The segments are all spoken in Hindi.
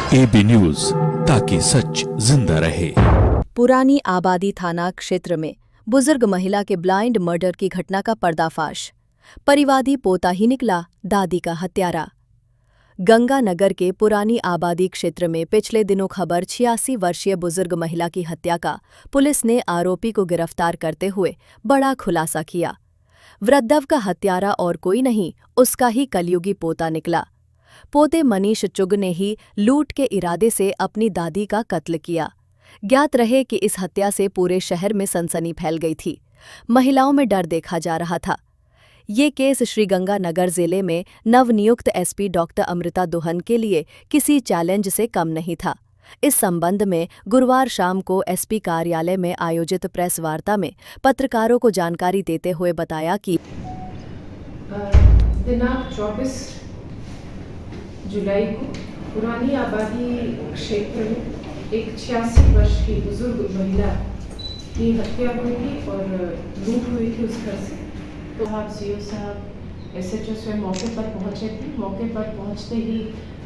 एबी न्यूज, ताकि सच जिंदा रहे। पुरानी आबादी थाना क्षेत्र में बुजुर्ग महिला के ब्लाइंड मर्डर की घटना का पर्दाफाश। परिवादी पोता ही निकला दादी का हत्यारा। गंगानगर के पुरानी आबादी क्षेत्र में पिछले दिनों खबर 86 वर्षीय बुजुर्ग महिला की हत्या का पुलिस ने आरोपी को गिरफ्तार करते हुए बड़ा खुलासा किया। वृद्धव का हत्यारा और कोई नहीं, उसका ही कलयुगी पोता निकला। पोते मनीष चुग ने ही लूट के इरादे से अपनी दादी का कत्ल किया। ज्ञात रहे कि इस हत्या से पूरे शहर में सनसनी फैल गई थी। महिलाओं में डर देखा जा रहा था। ये केस श्रीगंगानगर जिले में नवनियुक्त एसपी डॉक्टर अमृता दोहन के लिए किसी चैलेंज से कम नहीं था। इस संबंध में गुरुवार शाम को एसपी कार्यालय में आयोजित प्रेस वार्ता में पत्रकारों को जानकारी देते हुए बताया कि दिनांक 24 जुलाई को पुरानी आबादी क्षेत्र में एक 86 वर्ष की बुजुर्ग महिला की हत्या हुई थी और लूट हुई थी उस घर से। तो आप सीओ साहब एसएचओ स्वयं मौके पर पहुंचे थे। मौके पर पहुंचते ही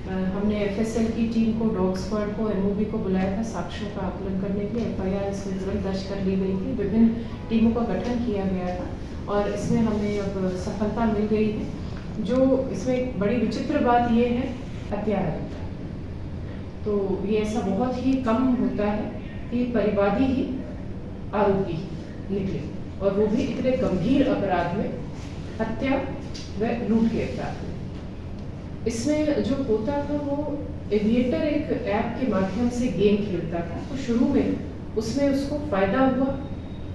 हमने एफएसएल की टीम को, डॉग स्क्वाड को, एमओबी को बुलाया था साक्ष्यों का आकलन करने के लिए। एफआईआर इसमें तुरंत दर्ज कर ली गई थी। विभिन्न टीमों का गठन किया गया था और इसमें हमें अब सफलता मिल गई है। जो इसमें बड़ी विचित्र बात ये है, हत्यारा तो ये ऐसा बहुत ही कम होता है कि परिवादी ही आरोपी निकले, और वो भी इतने गंभीर अपराध में, हत्या व लूट के अपराध में। इसमें जो पोता था वो एविएटर एक ऐप के माध्यम से गेम खेलता था। तो शुरू में उसमें उसको फायदा हुआ,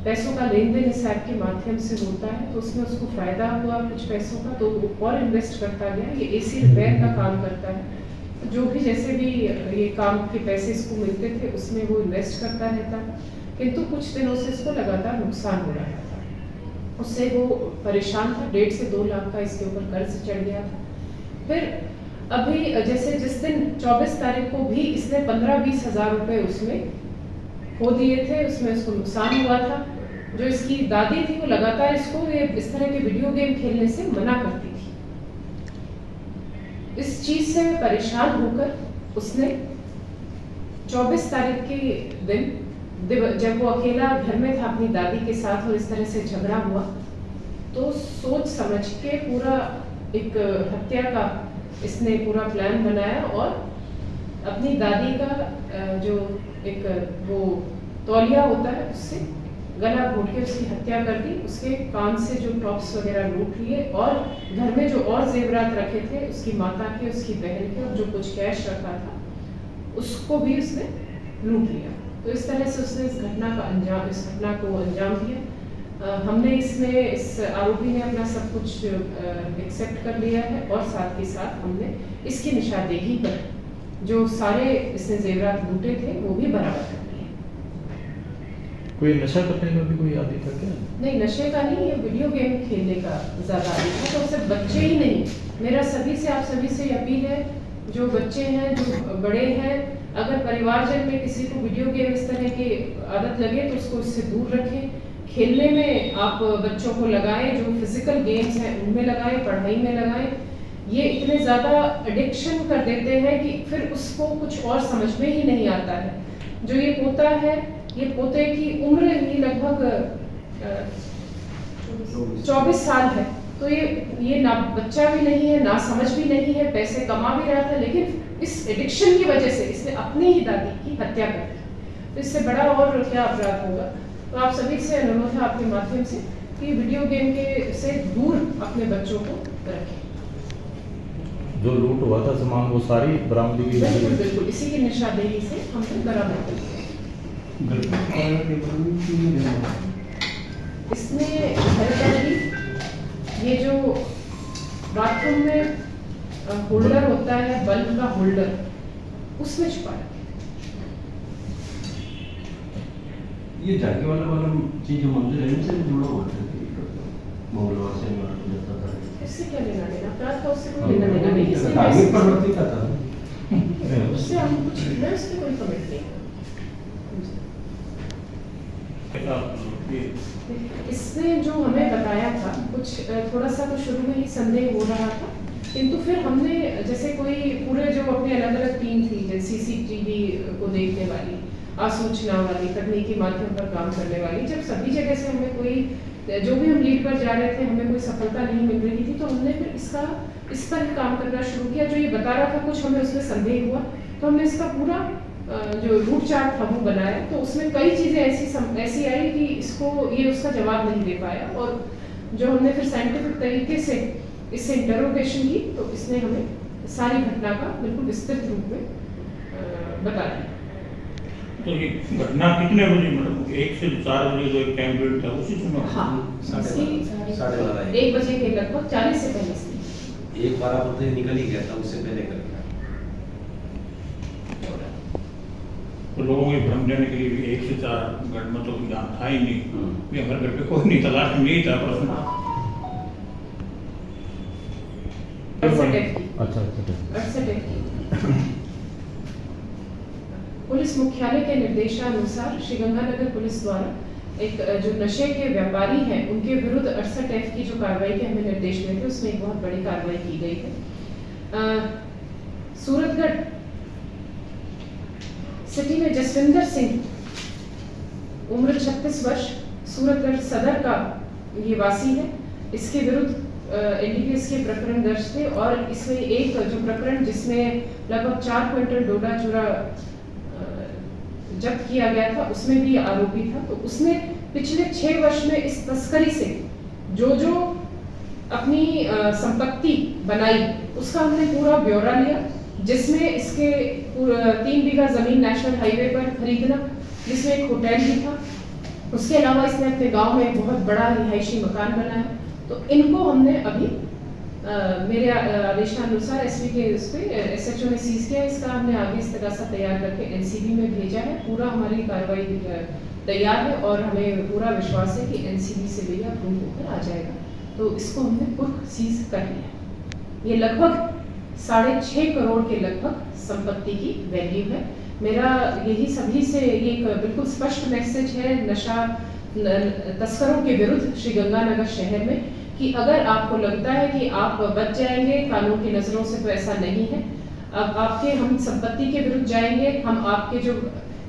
पैसों का लेन देन इस ऐप के माध्यम से होता है, तो उसमें उसको फायदा हुआ कुछ पैसों का, तो वो और इन्वेस्ट करता गया। ये एसी रिपेयर का काम करता है, तो जो भी जैसे भी ये काम के पैसे इसको मिलते थे उसमें वो इन्वेस्ट करता रहता, किंतु कुछ दिनों से इसको लगातार नुकसान हो रहा था। उससे वो परेशान था। 1.5 से 2 लाख का इसके ऊपर कर्ज चढ़ गया था। फिर अभी जैसे जिस दिन 24 तारीख को भी इसने 15-20 हज़ार रुपये उसमें खो दिए थे, उसमें उसको नुकसान हुआ था। जो इसकी दादी थी वो लगातार इसको इस तरह के वीडियो गेम खेलने से मना करती थी। इस चीज से परेशान होकर उसने 24 तारीख के दिन जब वो अकेला घर में था अपनी दादी के साथ और इस तरह से झगड़ा हुआ, तो सोच समझ के पूरा एक हत्या का इसने पूरा प्लान बनाया और अपनी दादी का जो एक वो तौलिया होता है उससे गला घोट के उसकी हत्या कर दी। उसके कान से जो टॉप्स वगैरह लूट लिए और घर में जो और जेवरात रखे थे उसकी माता के, उसकी बहन के, और जो कुछ कैश रखा था उसको भी उसने लूट लिया। तो इस तरह से उसने इस घटना को अंजाम दिया। हमने इसमें इस आरोपी ने अपना सब कुछ एक्सेप्ट कर लिया है और साथ ही साथ हमने इसकी निशानदेही पर जो सारे इसने जेवरात लूटे थे वो भी बराबर कर लिए। कोई नशा करने का भी कोई आदी था क्या? नहीं, नशे का नहीं, ये वीडियो गेम खेलने का ज़्यादा आदी था। तो सिर्फ बच्चे ही नहीं, मेरा सभी से, आप सभी से अपील है, जो बच्चे हैं, जो बड़े हैं, अगर परिवारजन में किसी को वीडियो गेम इस तरह की आदत लगे तो उसको इससे दूर रखें। खेलने में आप बच्चों को लगाएं, जो फिजिकल गेम्स हैं उनमें लगाएं, पढ़ाई में लगाएं। ये इतने ज़्यादा एडिक्शन कर देते हैं कि फिर उसको कुछ और समझ में ही नहीं आता है। जो ये पोता है, ये पोते की उम्र ही लगभग 24 साल है। तो ये ना बच्चा भी नहीं है, ना समझ भी नहीं है, पैसे कमा भी रहा था, लेकिन इस एडिक्शन की वजह से इसने अपनी ही दादी की हत्या कर दी। तो इससे बड़ा और क्या अपराध होगा। तो आप सभी से अनुरोध है आपके माध्यम से कि वीडियो गेम के से दूर अपने बच्चों को रखें। जो लूट हुआ था सामान वो सारी बरामदगी की? बिल्कुल बिल्कुल, इसी की निशानदेही से हमने बरामद कर। इसने घर पर ही ये जो बाथरूम में होल्डर होता है, बल्ब का होल्डर, उसमें छुपा रखा। ये जाके वाला चीज जो मंदिर है इनसे जुड़ा हुआ है, मंगलवार से जाता था। इससे क्या लेना देना? अपराध का उससे कोई लेना देना नहीं। इससे धार्मिक प्रवृत्ति का था, उससे हम कुछ मैं उससे कोई कमेंट नहीं। इसने जो हमें बताया था कुछ थोड़ा सा तो शुरू में ही संदेह हो रहा था किंतु फिर हमने जैसे कोई पूरे जो अपने अलग अलग टीम थी, जैसे सीसीटीवी को देखने वाली, आसूचना वाली, तकनीकी माध्यम पर काम करने वाली, जब सभी जगह से हमें कोई जो भी हम लीड पर जा रहे थे हमें कोई सफलता नहीं मिल रही थी, तो हमने फिर इस पर ही काम करना शुरू किया। जो ये बता रहा था कुछ हमें उसमें संदेह हुआ, तो हमने इसका पूरा जो रूट चार्ट था वो बनाया। तो उसमें कई चीज़ें ऐसी आई कि ये उसका जवाब नहीं दे पाया, और जो हमने फिर साइंटिफिक तरीके से इससे इंटरोगेशन की, तो इसने हमें सारी घटना का बिल्कुल विस्तृत रूप में बता दिया। तो ये घटना कितने बजे, मतलब 1 से 4 बजे जो एक टाइम पीरियड था उसी समय? हाँ, साढ़े 12 1 बजे के लगभग 40 से पहले से 1:12 बजे निकल ही गया था, उससे पहले कर गया। तो लोगों को भ्रम देने के लिए भी 1 से 4 घंटे मतलब यहाँ था ही नहीं, भी हमारे घर पे कोई नहीं था, लास्ट में यही था प्रश्न। अच्छा। 68 पुलिस मुख्यालय के निर्देशानुसार श्रीगंगानगर पुलिस द्वारा एक जो नशे के व्यापारी हैं उनके विरुद्ध 68F की जो कार्रवाई के हमें निर्देश मिले थे, उसमें एक बहुत बड़ी कार्रवाई की गई है। सूरतगढ़ सिटी में जसविंदर सिंह उम्र 36 वर्ष, सूरतगढ़ सदर का ये वासी है। इसके विरुद्ध एनडीपीएस के प्रकरण दर्ज थे, और इसमें एक जो प्रकरण जिसमें लगभग 4 क्विंटल डोडा चूरा जब्त किया गया था, उसमें भी आरोपी था। तो उसने पिछले 6 वर्ष में इस तस्करी से जो अपनी संपत्ति बनाई उसका हमने पूरा ब्यौरा लिया, जिसमें इसके 3 बीघा जमीन नेशनल हाईवे पर खरीदना, जिसमें एक होटल भी था। उसके अलावा इसने अपने गांव में एक बहुत बड़ा रिहायशी मकान बनाया। तो इनको हमने अभी मेरे आदेशानुसार एसपी के उस पर एसएचओ ने सीज किया। इसका हमने आगे इस्तगासा तैयार करके एनसीबी में भेजा है। पूरा हमारी कार्रवाई तैयार है, और हमें पूरा विश्वास है कि एनसीबी से भी अप्रूव होकर आ जाएगा। तो इसको हमने कुर्क सीज कर लिया। ये लगभग 6.5 करोड़ के लगभग संपत्ति की वैल्यू है। मेरा यही सभी से ये एक बिल्कुल स्पष्ट मैसेज है नशा तस्करों के विरुद्ध श्रीगंगानगर शहर में, कि अगर आपको लगता है कि आप बच जाएंगे कानून की नज़रों से, तो ऐसा नहीं है। अब हम संपत्ति के विरुद्ध जाएंगे। हम आपके जो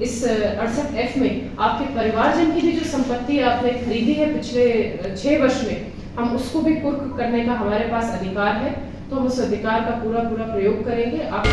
इस 68F में आपके परिवारजन की भी जो संपत्ति आपने खरीदी है पिछले 6 वर्ष में, हम उसको भी कुर्क करने का हमारे पास अधिकार है। तो हम उस अधिकार का पूरा प्रयोग करेंगे। आप